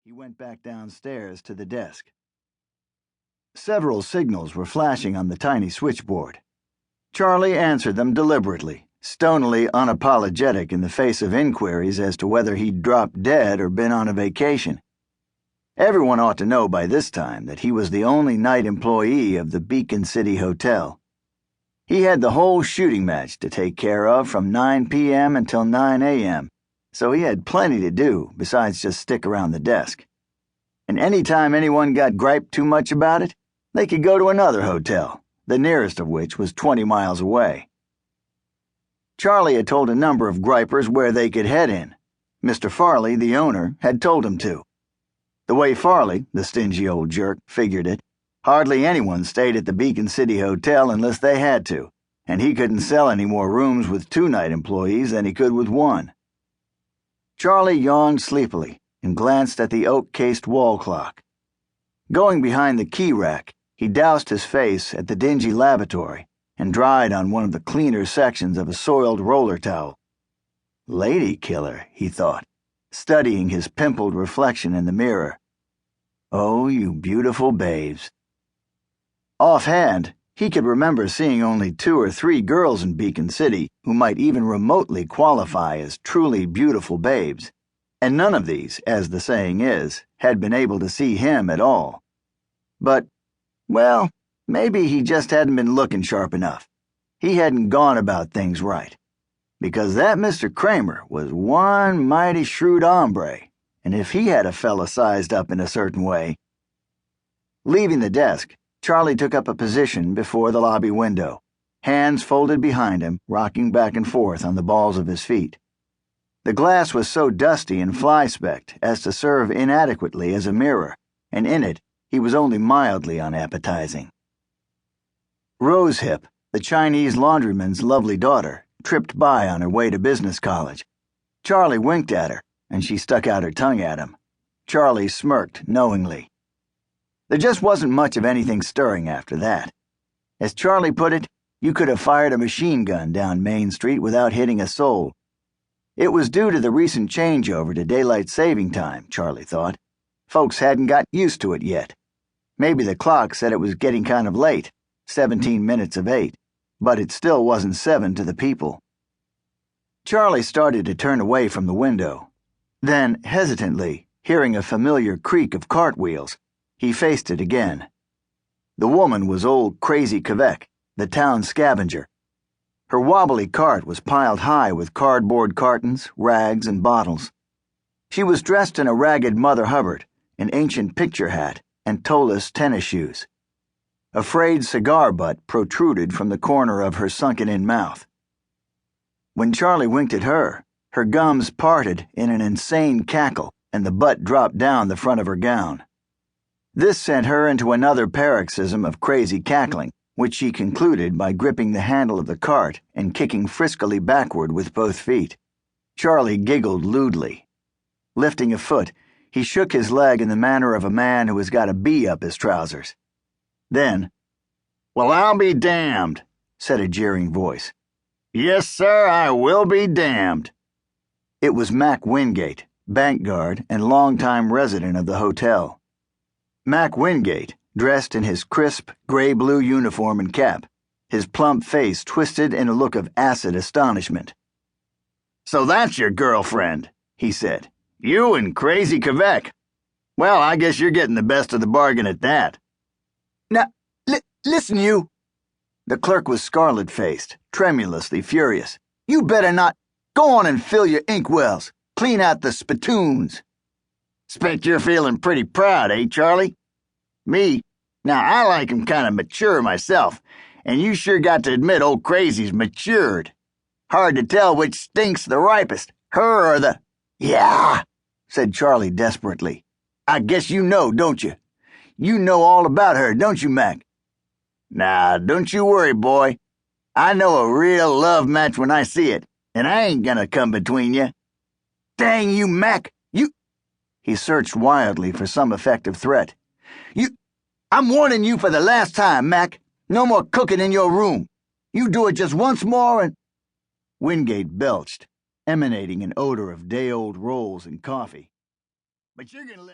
He went back downstairs to the desk. Several signals were flashing on the tiny switchboard. Charlie answered them deliberately, stonily unapologetic in the face of inquiries as to whether he'd dropped dead or been on a vacation. Everyone ought to know by this time that he was the only night employee of the Beacon City Hotel. He had the whole shooting match to take care of from 9 p.m. until 9 a.m., so he had plenty to do besides just stick around the desk. And any time anyone got griped too much about it, they could go to another hotel, the nearest of which was 20 miles away. Charlie had told a number of gripers where they could head in. Mr. Farley, the owner, had told him to. The way Farley, the stingy old jerk, figured it, hardly anyone stayed at the Beacon City Hotel unless they had to, and he couldn't sell any more rooms with 2 night employees than he could with 1. Charlie yawned sleepily and glanced at the oak-cased wall clock. Going behind the key rack, he doused his face at the dingy lavatory and dried on one of the cleaner sections of a soiled roller towel. Lady killer, he thought, studying his pimpled reflection in the mirror. Oh, you beautiful babes. Offhand, he could remember seeing only 2 or 3 girls in Beacon City who might even remotely qualify as truly beautiful babes, and none of these, as the saying is, had been able to see him at all. But, well, maybe he just hadn't been looking sharp enough. He hadn't gone about things right. Because that Mr. Kramer was one mighty shrewd hombre, and if he had a fella sized up in a certain way... Leaving the desk, Charlie took up a position before the lobby window, hands folded behind him, rocking back and forth on the balls of his feet. The glass was so dusty and fly-specked as to serve inadequately as a mirror, and in it he was only mildly unappetizing. Rosehip, the Chinese laundryman's lovely daughter, tripped by on her way to business college. Charlie winked at her, and she stuck out her tongue at him. Charlie smirked knowingly. There just wasn't much of anything stirring after that. As Charlie put it, you could have fired a machine gun down Main Street without hitting a soul. It was due to the recent changeover to daylight saving time, Charlie thought. Folks hadn't got used to it yet. Maybe the clock said it was getting kind of late, 17 minutes of 8, but it still wasn't 7 to the people. Charlie started to turn away from the window. Then, hesitantly, hearing a familiar creak of cartwheels, he faced it again. The woman was old Crazy Quebec, the town scavenger. Her wobbly cart was piled high with cardboard cartons, rags, and bottles. She was dressed in a ragged Mother Hubbard, an ancient picture hat, and toeless tennis shoes. A frayed cigar butt protruded from the corner of her sunken-in mouth. When Charlie winked at her, her gums parted in an insane cackle, and the butt dropped down the front of her gown. This sent her into another paroxysm of crazy cackling, which she concluded by gripping the handle of the cart and kicking friskily backward with both feet. Charlie giggled lewdly. Lifting a foot, he shook his leg in the manner of a man who has got a bee up his trousers. Then, "Well, I'll be damned," said a jeering voice. "Yes, sir, I will be damned." It was Mac Wingate, bank guard and longtime resident of the hotel. Mac Wingate, dressed in his crisp, gray-blue uniform and cap, his plump face twisted in a look of acid astonishment. "So that's your girlfriend," he said. "You and Crazy Quebec. Well, I guess you're getting the best of the bargain at that." "Now, listen, you." The clerk was scarlet-faced, tremulously furious. "You better not. Go on and fill your inkwells. Clean out the spittoons." "'Spect you're feeling pretty proud, eh, Charlie? Me? Now, I like 'em kind of mature myself, and you sure got to admit old Crazy's matured. Hard to tell which stinks the ripest, her or the—" "Yeah," said Charlie desperately. "I guess you know, don't you? You know all about her, don't you, Mac?" "Nah, don't you worry, boy. I know a real love match when I see it, and I ain't gonna come between you." "Dang you, Mac! You—" He searched wildly for some effective threat. "I'm warning you for the last time, Mac. No more cooking in your room. You do it just once more and—" Wingate belched, emanating an odor of day-old rolls and coffee. "But you're gonna let